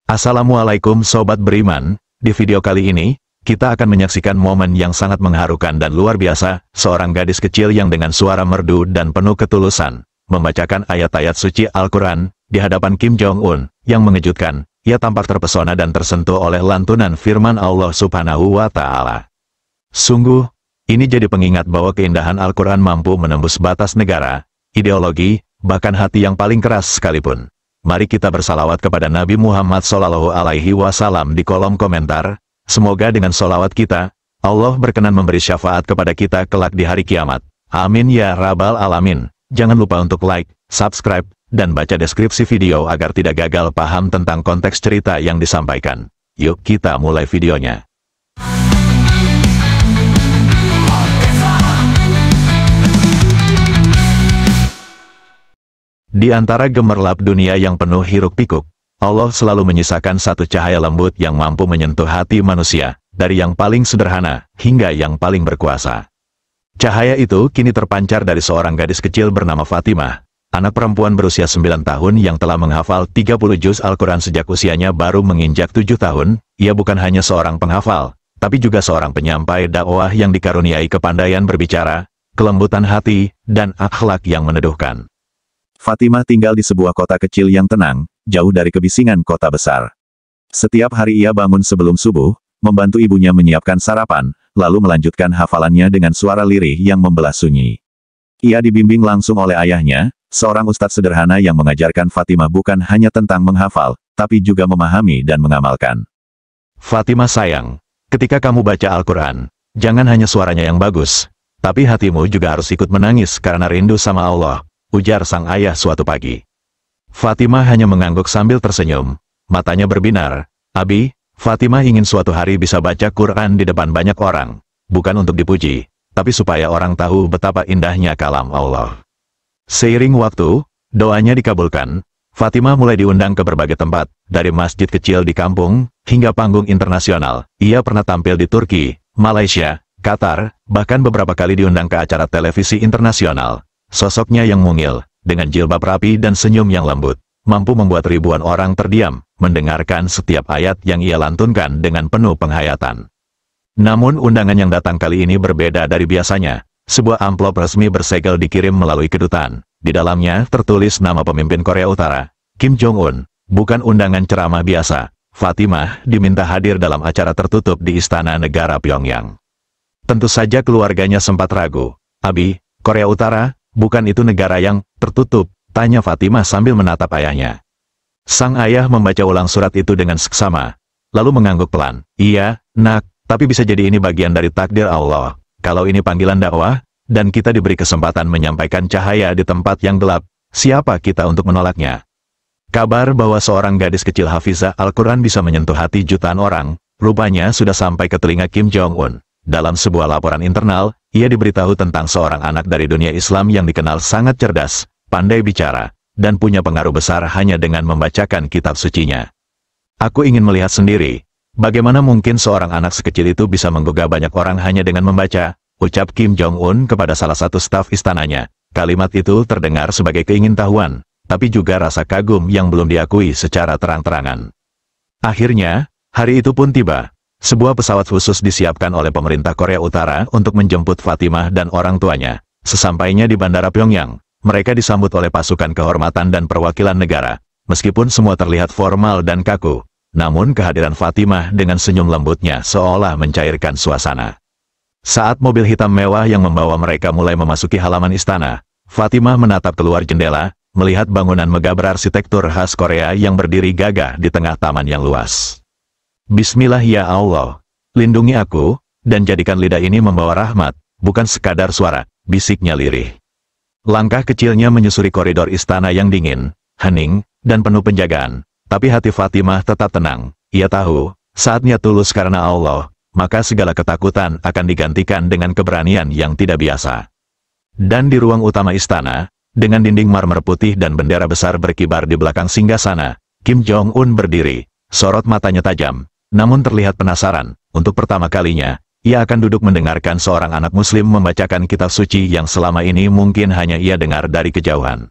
Assalamualaikum Sobat Beriman, di video kali ini, kita akan menyaksikan momen yang sangat mengharukan dan luar biasa, seorang gadis kecil yang dengan suara merdu dan penuh ketulusan, membacakan ayat-ayat suci Al-Quran, di hadapan Kim Jong-un, yang mengejutkan. Ia tampak terpesona dan tersentuh oleh lantunan firman Allah Subhanahu wa Ta'ala. Sungguh, ini jadi pengingat bahwa keindahan Al-Quran mampu menembus batas negara, ideologi, bahkan hati yang paling keras sekalipun. Mari kita bersalawat kepada Nabi Muhammad SAW di kolom komentar. Semoga dengan solawat kita, Allah berkenan memberi syafaat kepada kita kelak di hari kiamat. Amin ya Rabbal Alamin. Jangan lupa untuk like, subscribe, dan baca deskripsi video agar tidak gagal paham tentang konteks cerita yang disampaikan. Yuk kita mulai videonya. Di antara gemerlap dunia yang penuh hiruk-pikuk, Allah selalu menyisakan satu cahaya lembut yang mampu menyentuh hati manusia, dari yang paling sederhana, hingga yang paling berkuasa. Cahaya itu kini terpancar dari seorang gadis kecil bernama Fatimah, anak perempuan berusia 9 tahun yang telah menghafal 30 juz Al-Quran sejak usianya baru menginjak 7 tahun. Ia bukan hanya seorang penghafal, tapi juga seorang penyampai dakwah yang dikaruniai kepandaian berbicara, kelembutan hati, dan akhlak yang meneduhkan. Fatimah tinggal di sebuah kota kecil yang tenang, jauh dari kebisingan kota besar. Setiap hari ia bangun sebelum subuh, membantu ibunya menyiapkan sarapan, lalu melanjutkan hafalannya dengan suara lirih yang membelah sunyi. Ia dibimbing langsung oleh ayahnya, seorang ustadz sederhana yang mengajarkan Fatimah bukan hanya tentang menghafal, tapi juga memahami dan mengamalkan. Fatimah sayang, ketika kamu baca Al-Quran, jangan hanya suaranya yang bagus, tapi hatimu juga harus ikut menangis karena rindu sama Allah, ujar sang ayah suatu pagi. Fatimah hanya mengangguk sambil tersenyum, matanya berbinar. Abi, Fatimah ingin suatu hari bisa baca Quran di depan banyak orang, bukan untuk dipuji, tapi supaya orang tahu betapa indahnya kalam Allah. Seiring waktu, doanya dikabulkan, Fatimah mulai diundang ke berbagai tempat, dari masjid kecil di kampung, hingga panggung internasional. Ia pernah tampil di Turki, Malaysia, Qatar, bahkan beberapa kali diundang ke acara televisi internasional. Sosoknya yang mungil, dengan jilbab rapi dan senyum yang lembut, mampu membuat ribuan orang terdiam, mendengarkan setiap ayat yang ia lantunkan dengan penuh penghayatan. Namun undangan yang datang kali ini berbeda dari biasanya. Sebuah amplop resmi bersegel dikirim melalui kedutaan. Di dalamnya tertulis nama pemimpin Korea Utara, Kim Jong-un. Bukan undangan ceramah biasa. Fatimah diminta hadir dalam acara tertutup di Istana Negara Pyongyang. Tentu saja keluarganya sempat ragu. Abi, Korea Utara, bukan itu negara yang tertutup? Tanya Fatimah sambil menatap ayahnya. Sang ayah membaca ulang surat itu dengan seksama, lalu mengangguk pelan. Iya, nak, tapi bisa jadi ini bagian dari takdir Allah. Kalau ini panggilan dakwah, dan kita diberi kesempatan menyampaikan cahaya di tempat yang gelap, siapa kita untuk menolaknya? Kabar bahwa seorang gadis kecil hafizah Al-Quran bisa menyentuh hati jutaan orang, rupanya sudah sampai ke telinga Kim Jong-un. Dalam sebuah laporan internal, ia diberitahu tentang seorang anak dari dunia Islam yang dikenal sangat cerdas, pandai bicara, dan punya pengaruh besar hanya dengan membacakan kitab sucinya. Aku ingin melihat sendiri, bagaimana mungkin seorang anak sekecil itu bisa menggugah banyak orang hanya dengan membaca, ucap Kim Jong-un kepada salah satu staf istananya. Kalimat itu terdengar sebagai keingintahuan, tapi juga rasa kagum yang belum diakui secara terang-terangan. Akhirnya, hari itu pun tiba. Sebuah pesawat khusus disiapkan oleh pemerintah Korea Utara untuk menjemput Fatimah dan orang tuanya. Sesampainya di Bandara Pyongyang, mereka disambut oleh pasukan kehormatan dan perwakilan negara. Meskipun semua terlihat formal dan kaku, namun kehadiran Fatimah dengan senyum lembutnya seolah mencairkan suasana. Saat mobil hitam mewah yang membawa mereka mulai memasuki halaman istana, Fatimah menatap keluar jendela, melihat bangunan megah berarsitektur khas Korea yang berdiri gagah di tengah taman yang luas. Bismillah ya Allah, lindungi aku, dan jadikan lidah ini membawa rahmat, bukan sekadar suara, bisiknya lirih. Langkah kecilnya menyusuri koridor istana yang dingin, hening, dan penuh penjagaan, tapi hati Fatimah tetap tenang. Ia tahu, saatnya tulus karena Allah, maka segala ketakutan akan digantikan dengan keberanian yang tidak biasa. Dan di ruang utama istana, dengan dinding marmer putih dan bendera besar berkibar di belakang singgasana, Kim Jong-un berdiri, sorot matanya tajam. Namun terlihat penasaran, untuk pertama kalinya, ia akan duduk mendengarkan seorang anak muslim membacakan kitab suci yang selama ini mungkin hanya ia dengar dari kejauhan.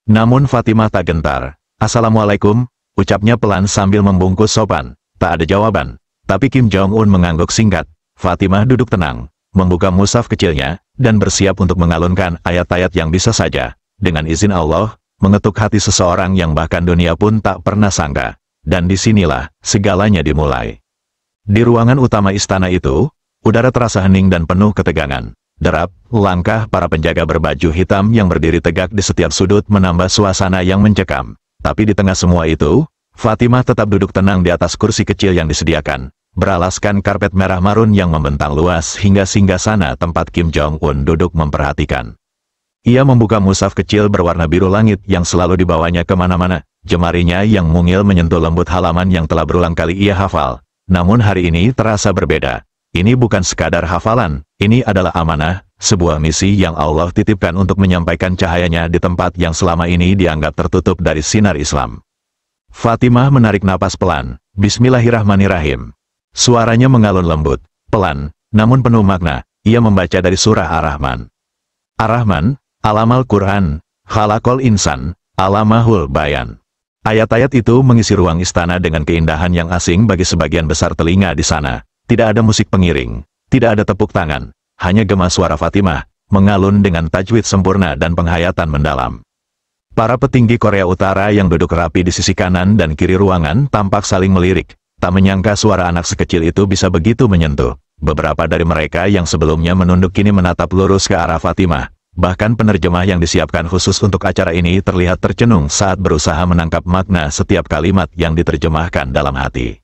Namun Fatimah tak gentar. Assalamualaikum, ucapnya pelan sambil membungkus sopan. Tak ada jawaban. Tapi Kim Jong-un mengangguk singkat. Fatimah duduk tenang, membuka mushaf kecilnya, dan bersiap untuk mengalunkan ayat-ayat yang bisa saja, dengan izin Allah, mengetuk hati seseorang yang bahkan dunia pun tak pernah sangka. Dan disinilah, segalanya dimulai. Di ruangan utama istana itu, udara terasa hening dan penuh ketegangan. Derap, langkah para penjaga berbaju hitam yang berdiri tegak di setiap sudut menambah suasana yang mencekam. Tapi di tengah semua itu, Fatimah tetap duduk tenang di atas kursi kecil yang disediakan, beralaskan karpet merah marun yang membentang luas hingga singgasana tempat Kim Jong-un duduk memperhatikan. Ia membuka mushaf kecil berwarna biru langit yang selalu dibawanya kemana-mana, jemarinya yang mungil menyentuh lembut halaman yang telah berulang kali ia hafal. Namun hari ini terasa berbeda. Ini bukan sekadar hafalan, ini adalah amanah, sebuah misi yang Allah titipkan untuk menyampaikan cahayanya di tempat yang selama ini dianggap tertutup dari sinar Islam. Fatimah menarik napas pelan. Bismillahirrahmanirrahim. Suaranya mengalun lembut, pelan, namun penuh makna. Ia membaca dari surah Ar-Rahman. Ar-Rahman, Alamal Quran, Khalaqal Insan, Alamahul Bayan. Ayat-ayat itu mengisi ruang istana dengan keindahan yang asing bagi sebagian besar telinga di sana. Tidak ada musik pengiring, tidak ada tepuk tangan, hanya gema suara Fatimah, mengalun dengan tajwid sempurna dan penghayatan mendalam. Para petinggi Korea Utara yang duduk rapi di sisi kanan dan kiri ruangan tampak saling melirik. Tak menyangka suara anak sekecil itu bisa begitu menyentuh. Beberapa dari mereka yang sebelumnya menunduk kini menatap lurus ke arah Fatimah. Bahkan penerjemah yang disiapkan khusus untuk acara ini terlihat tercenung saat berusaha menangkap makna setiap kalimat yang diterjemahkan dalam hati.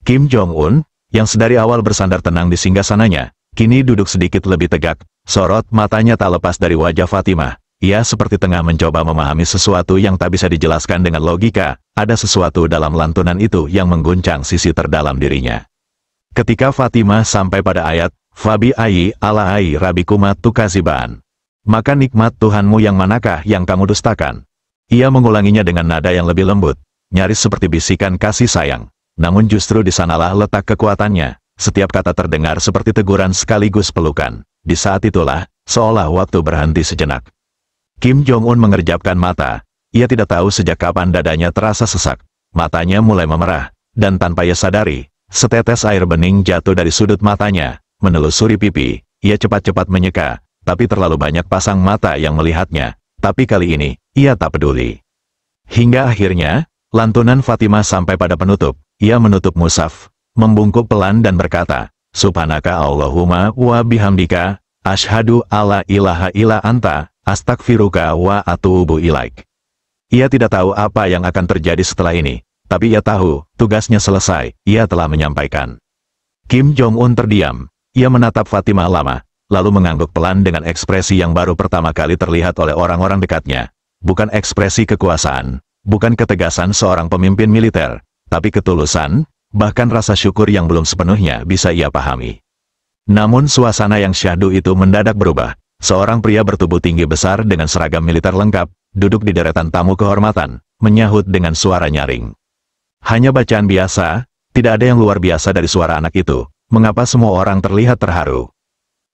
Kim Jong-un, yang sedari awal bersandar tenang di singgasananya, kini duduk sedikit lebih tegak. Sorot matanya tak lepas dari wajah Fatimah. Ia seperti tengah mencoba memahami sesuatu yang tak bisa dijelaskan dengan logika. Ada sesuatu dalam lantunan itu yang mengguncang sisi terdalam dirinya. Ketika Fatimah sampai pada ayat, Fabi ayi ala ayi rabikuma tukaziban. Maka nikmat Tuhanmu yang manakah yang kamu dustakan? Ia mengulanginya dengan nada yang lebih lembut, nyaris seperti bisikan kasih sayang. Namun justru di sanalah letak kekuatannya. Setiap kata terdengar seperti teguran sekaligus pelukan. Di saat itulah, seolah waktu berhenti sejenak. Kim Jong-un mengerjapkan mata. Ia tidak tahu sejak kapan dadanya terasa sesak. Matanya mulai memerah, dan tanpa ia sadari, setetes air bening jatuh dari sudut matanya, menelusuri pipi. Ia cepat-cepat menyeka, tapi terlalu banyak pasang mata yang melihatnya. Tapi kali ini, ia tak peduli. Hingga akhirnya, lantunan Fatimah sampai pada penutup. Ia menutup mushaf, membungkuk pelan dan berkata, Subhanaka Allahumma wa bihamdika, Ashhadu alla ilaha illa anta, Astagfiruka wa atubu ilaik. Ia tidak tahu apa yang akan terjadi setelah ini, tapi ia tahu, tugasnya selesai, ia telah menyampaikan. Kim Jong-un terdiam, ia menatap Fatimah lama, lalu mengangguk pelan dengan ekspresi yang baru pertama kali terlihat oleh orang-orang dekatnya. Bukan ekspresi kekuasaan, bukan ketegasan seorang pemimpin militer, tapi ketulusan, bahkan rasa syukur yang belum sepenuhnya bisa ia pahami. Namun suasana yang syahdu itu mendadak berubah. Seorang pria bertubuh tinggi besar dengan seragam militer lengkap, duduk di deretan tamu kehormatan, menyahut dengan suara nyaring. Hanya bacaan biasa, tidak ada yang luar biasa dari suara anak itu. Mengapa semua orang terlihat terharu?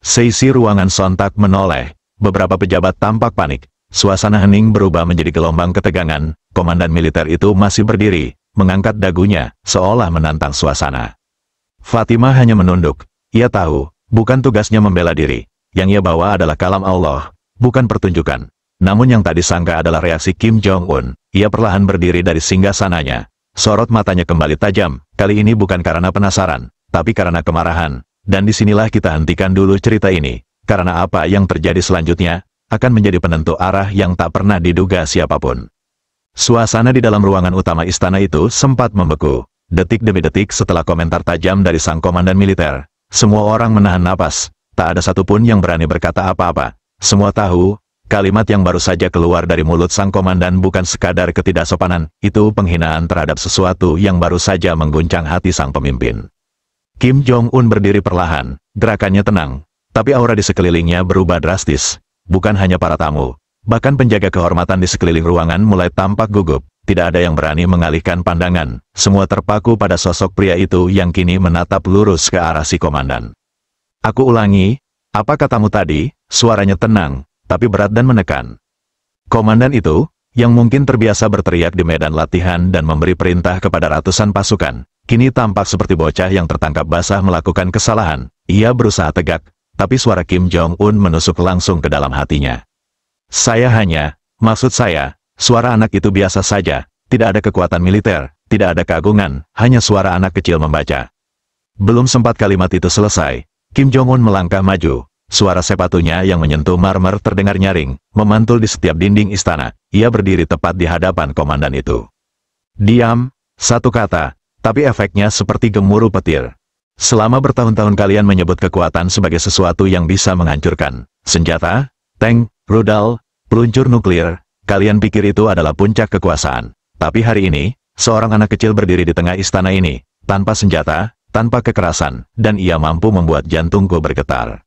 Seisi ruangan sontak menoleh, beberapa pejabat tampak panik. Suasana hening berubah menjadi gelombang ketegangan. Komandan militer itu masih berdiri, mengangkat dagunya, seolah menantang suasana. Fatimah hanya menunduk. Ia tahu, bukan tugasnya membela diri. Yang ia bawa adalah kalam Allah, bukan pertunjukan. Namun yang tak disangka adalah reaksi Kim Jong-un. Ia perlahan berdiri dari singgasananya. Sorot matanya kembali tajam, kali ini bukan karena penasaran, tapi karena kemarahan. Dan disinilah kita hentikan dulu cerita ini, karena apa yang terjadi selanjutnya, akan menjadi penentu arah yang tak pernah diduga siapapun. Suasana di dalam ruangan utama istana itu sempat membeku. Detik demi detik setelah komentar tajam dari sang komandan militer, semua orang menahan napas. Tak ada satupun yang berani berkata apa-apa. Semua tahu, kalimat yang baru saja keluar dari mulut sang komandan bukan sekadar ketidaksopanan, itu penghinaan terhadap sesuatu yang baru saja mengguncang hati sang pemimpin. Kim Jong-un berdiri perlahan, gerakannya tenang, tapi aura di sekelilingnya berubah drastis. Bukan hanya para tamu, bahkan penjaga kehormatan di sekeliling ruangan mulai tampak gugup. Tidak ada yang berani mengalihkan pandangan, semua terpaku pada sosok pria itu yang kini menatap lurus ke arah si komandan. Aku ulangi, apa katamu tadi? Suaranya tenang, tapi berat dan menekan. Komandan itu, yang mungkin terbiasa berteriak di medan latihan dan memberi perintah kepada ratusan pasukan, kini tampak seperti bocah yang tertangkap basah melakukan kesalahan. Ia berusaha tegak, tapi suara Kim Jong-un menusuk langsung ke dalam hatinya. Maksud saya, suara anak itu biasa saja, tidak ada kekuatan militer, tidak ada keagungan, hanya suara anak kecil membaca. Belum sempat kalimat itu selesai, Kim Jong-un melangkah maju. Suara sepatunya yang menyentuh marmer terdengar nyaring, memantul di setiap dinding istana. Ia berdiri tepat di hadapan komandan itu. Diam, satu kata, tapi efeknya seperti gemuruh petir. Selama bertahun-tahun kalian menyebut kekuatan sebagai sesuatu yang bisa menghancurkan senjata, tank, rudal, peluncur nuklir, kalian pikir itu adalah puncak kekuasaan. Tapi hari ini, seorang anak kecil berdiri di tengah istana ini, tanpa senjata, tanpa kekerasan, dan ia mampu membuat jantungku bergetar.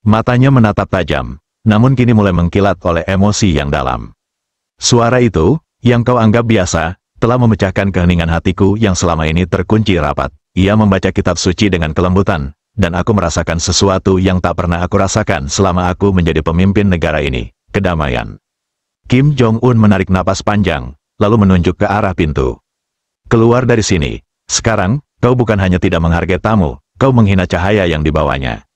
Matanya menatap tajam, namun kini mulai mengkilat oleh emosi yang dalam. Suara itu, yang kau anggap biasa, telah memecahkan keheningan hatiku yang selama ini terkunci rapat. Ia membaca kitab suci dengan kelembutan, dan aku merasakan sesuatu yang tak pernah aku rasakan selama aku menjadi pemimpin negara ini, kedamaian. Kim Jong-un menarik napas panjang, lalu menunjuk ke arah pintu. Keluar dari sini. Sekarang, kau bukan hanya tidak menghargai tamu, kau menghina cahaya yang dibawanya.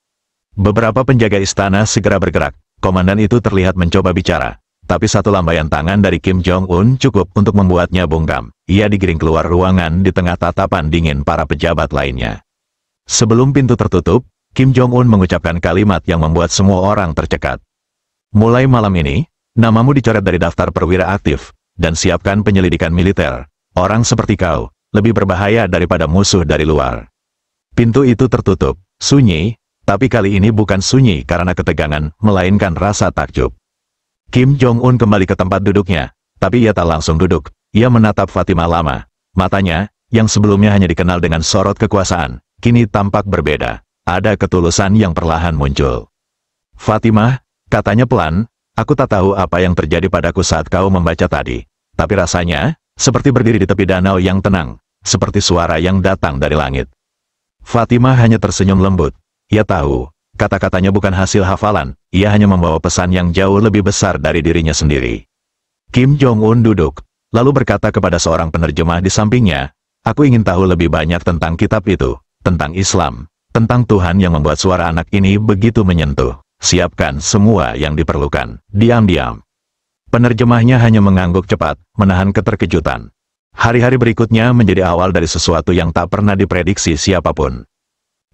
Beberapa penjaga istana segera bergerak. Komandan itu terlihat mencoba bicara, tapi satu lambaian tangan dari Kim Jong-un cukup untuk membuatnya bungkam. Ia digiring keluar ruangan di tengah tatapan dingin para pejabat lainnya. Sebelum pintu tertutup, Kim Jong-un mengucapkan kalimat yang membuat semua orang tercekat. Mulai malam ini, namamu dicoret dari daftar perwira aktif, dan siapkan penyelidikan militer. Orang seperti kau, lebih berbahaya daripada musuh dari luar. Pintu itu tertutup, sunyi, tapi kali ini bukan sunyi karena ketegangan, melainkan rasa takjub. Kim Jong-un kembali ke tempat duduknya, tapi ia tak langsung duduk. Ia menatap Fatimah lama. Matanya, yang sebelumnya hanya dikenal dengan sorot kekuasaan, kini tampak berbeda. Ada ketulusan yang perlahan muncul. Fatimah, katanya pelan, aku tak tahu apa yang terjadi padaku saat kau membaca tadi. Tapi rasanya, seperti berdiri di tepi danau yang tenang, seperti suara yang datang dari langit. Fatimah hanya tersenyum lembut. Ia tahu, kata-katanya bukan hasil hafalan, ia hanya membawa pesan yang jauh lebih besar dari dirinya sendiri. Kim Jong-un duduk, lalu berkata kepada seorang penerjemah di sampingnya, aku ingin tahu lebih banyak tentang kitab itu, tentang Islam, tentang Tuhan yang membuat suara anak ini begitu menyentuh. Siapkan semua yang diperlukan. Diam-diam. Penerjemahnya hanya mengangguk cepat, menahan keterkejutan. Hari-hari berikutnya menjadi awal dari sesuatu yang tak pernah diprediksi siapapun.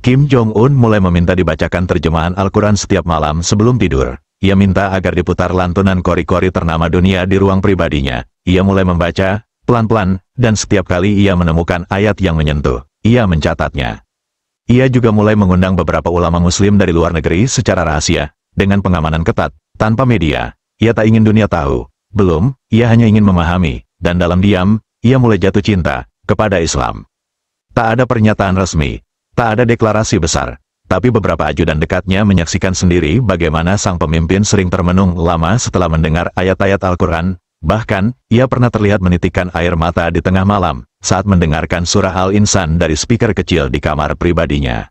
Kim Jong-un mulai meminta dibacakan terjemahan Al-Quran setiap malam sebelum tidur. Ia minta agar diputar lantunan kori-kori ternama dunia di ruang pribadinya. Ia mulai membaca, pelan-pelan, dan setiap kali ia menemukan ayat yang menyentuh, ia mencatatnya. Ia juga mulai mengundang beberapa ulama muslim dari luar negeri secara rahasia, dengan pengamanan ketat, tanpa media. Ia tak ingin dunia tahu. Belum, ia hanya ingin memahami, dan dalam diam, ia mulai jatuh cinta kepada Islam. Tak ada pernyataan resmi. Tak ada deklarasi besar, tapi beberapa ajudan dekatnya menyaksikan sendiri bagaimana sang pemimpin sering termenung lama setelah mendengar ayat-ayat Al-Quran. Bahkan, ia pernah terlihat menitikkan air mata di tengah malam, saat mendengarkan surah Al-Insan dari speaker kecil di kamar pribadinya.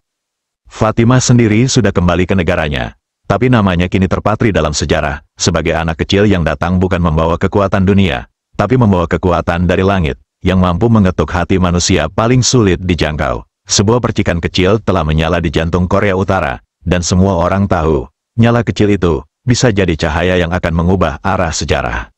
Fatimah sendiri sudah kembali ke negaranya, tapi namanya kini terpatri dalam sejarah, sebagai anak kecil yang datang bukan membawa kekuatan dunia, tapi membawa kekuatan dari langit, yang mampu mengetuk hati manusia paling sulit dijangkau. Sebuah percikan kecil telah menyala di jantung Korea Utara, dan semua orang tahu, nyala kecil itu bisa jadi cahaya yang akan mengubah arah sejarah.